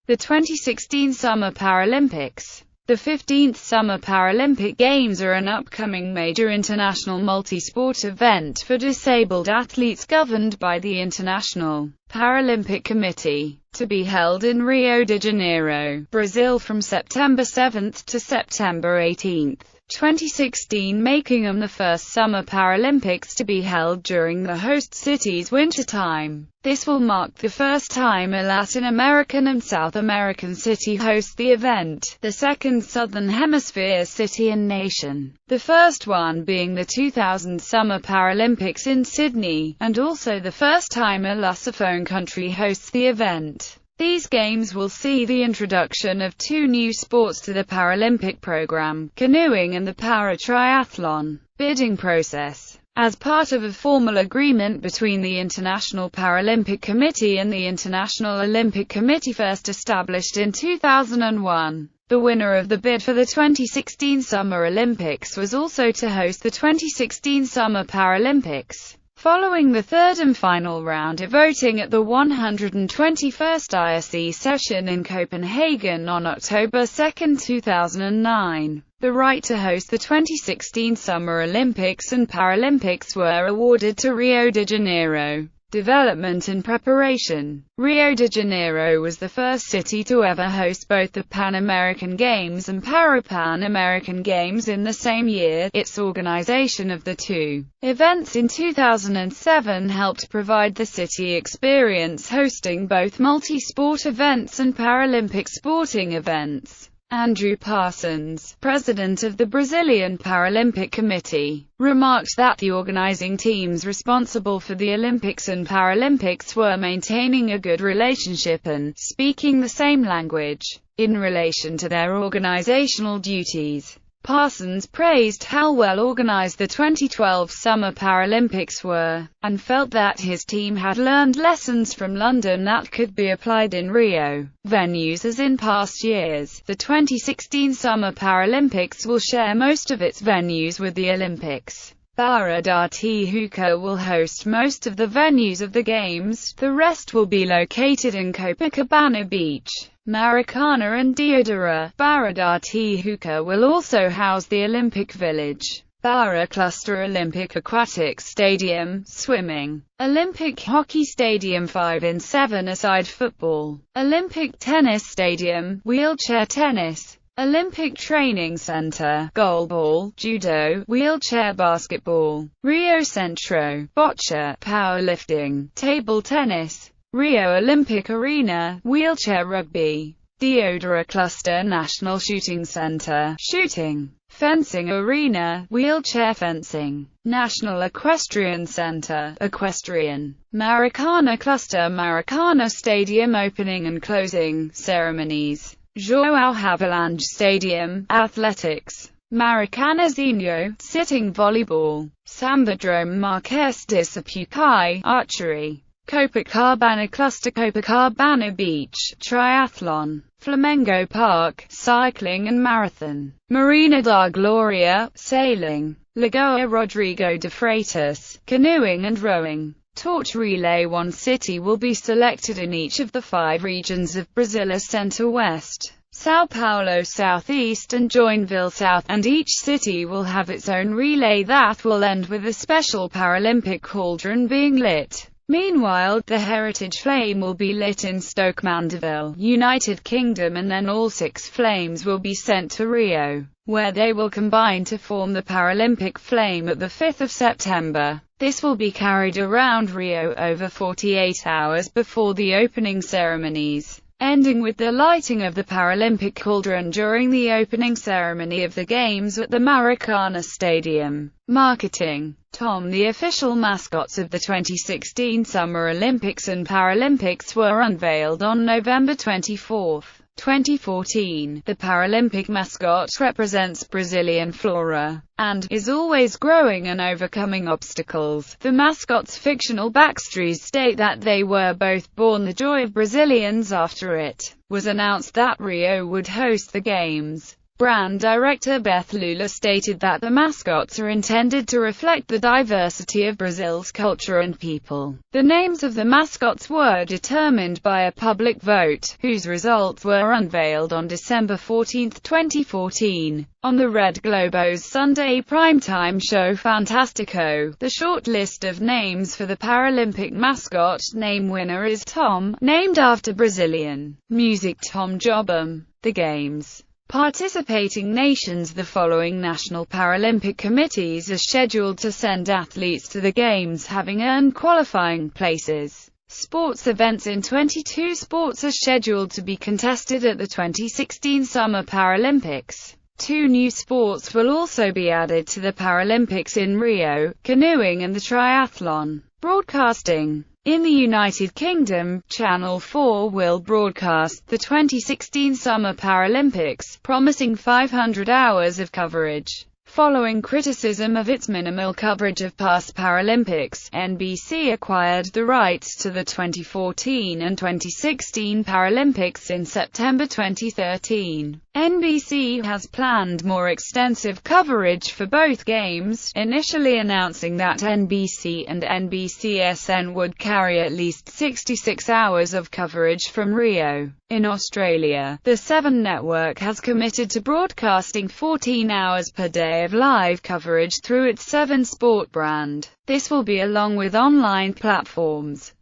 The 2016 Summer Paralympics. The 15th Summer Paralympic Games are an upcoming major international multi-sport event for disabled athletes governed by the International Paralympic Committee, to be held in Rio de Janeiro, Brazil from September 7 to September 18, 2016, making them the first Summer Paralympics to be held during the host city's wintertime. This will mark the first time a Latin American and South American city hosts the event, the second Southern Hemisphere city and nation, the first one being the 2000 Summer Paralympics in Sydney, and also the first time a Lusophone country hosts the event. These games will see the introduction of two new sports to the Paralympic program, canoeing and the para-triathlon. Bidding process. As part of a formal agreement between the International Paralympic Committee and the International Olympic Committee first established in 2001, the winner of the bid for the 2016 Summer Olympics was also to host the 2016 Summer Paralympics. Following the third and final round of voting at the 121st IOC session in Copenhagen on October 2, 2009, the right to host the 2016 Summer Olympics and Paralympics were awarded to Rio de Janeiro. Development and preparation. Rio de Janeiro was the first city to ever host both the Pan American Games and Para-Pan American Games in the same year. Its organization of the two events in 2007 helped provide the city experience hosting both multi-sport events and Paralympic sporting events. Andrew Parsons, president of the Brazilian Paralympic Committee, remarked that the organizing teams responsible for the Olympics and Paralympics were maintaining a good relationship and speaking the same language. In relation to their organizational duties, Parsons praised how well organized the 2012 Summer Paralympics were, and felt that his team had learned lessons from London that could be applied in Rio. Venues. As in past years, the 2016 Summer Paralympics will share most of its venues with the Olympics. Barra da Tijuca will host most of the venues of the Games, the rest will be located in Copacabana Beach, Maracana and Deodoro. Barra da Tijuca will also house the Olympic Village, Barra Cluster Olympic Aquatic Stadium, Swimming, Olympic Hockey Stadium 5-in-7-a-side football, Olympic Tennis Stadium, Wheelchair Tennis, Olympic Training Center, Goalball, Judo, Wheelchair Basketball, Rio Centro, Boccia, Powerlifting, Table Tennis, Rio Olympic Arena, Wheelchair Rugby, Deodoro Cluster National Shooting Center, Shooting, Fencing Arena, Wheelchair Fencing, National Equestrian Center, Equestrian, Maracana Cluster Maracana Stadium Opening and Closing Ceremonies, João Havelange Stadium, Athletics, Maracanazinho, Sitting Volleyball, Sambadrome Marques de Sapucaí, Archery, Copacabana Cluster Copacabana Beach, Triathlon, Flamengo Park, Cycling and Marathon, Marina da Glória, Sailing, Lagoa Rodrigo de Freitas, Canoeing and Rowing. Torch Relay. One city will be selected in each of the 5 regions of Brazil as Center-West, São Paulo Southeast and Joinville South, and each city will have its own relay that will end with a special Paralympic cauldron being lit. Meanwhile, the Heritage Flame will be lit in Stoke Mandeville, United Kingdom, and then all 6 flames will be sent to Rio, where they will combine to form the Paralympic Flame at the 5th of September. This will be carried around Rio over 48 hours before the opening ceremonies, ending with the lighting of the Paralympic cauldron during the opening ceremony of the Games at the Maracana Stadium. Marketing. Tom. The official mascots of the 2016 Summer Olympics and Paralympics were unveiled on November 24, 2014. The Paralympic mascot represents Brazilian flora, and is always growing and overcoming obstacles. The mascot's fictional backstories state that they were both born the joy of Brazilians. After it was announced that Rio would host the Games, Brand director Beth Lula stated that the mascots are intended to reflect the diversity of Brazil's culture and people. The names of the mascots were determined by a public vote, whose results were unveiled on December 14, 2014. On the Red Globo's Sunday primetime show Fantástico, the short list of names for the Paralympic mascot name winner is Tom, named after Brazilian music Tom Jobim. The Games' participating nations. The following national Paralympic committees are scheduled to send athletes to the Games having earned qualifying places. Sports events. In 22 sports are scheduled to be contested at the 2016 Summer Paralympics. 2 new sports will also be added to the Paralympics in Rio: canoeing and the triathlon. Broadcasting. In the United Kingdom, Channel 4 will broadcast the 2016 Summer Paralympics, promising 500 hours of coverage. Following criticism of its minimal coverage of past Paralympics, NBC acquired the rights to the 2014 and 2016 Paralympics in September 2013. NBC has planned more extensive coverage for both games, initially announcing that NBC and NBCSN would carry at least 66 hours of coverage from Rio. In Australia, the Seven Network has committed to broadcasting 14 hours per day of live coverage through its Seven Sport brand. This will be along with online platforms.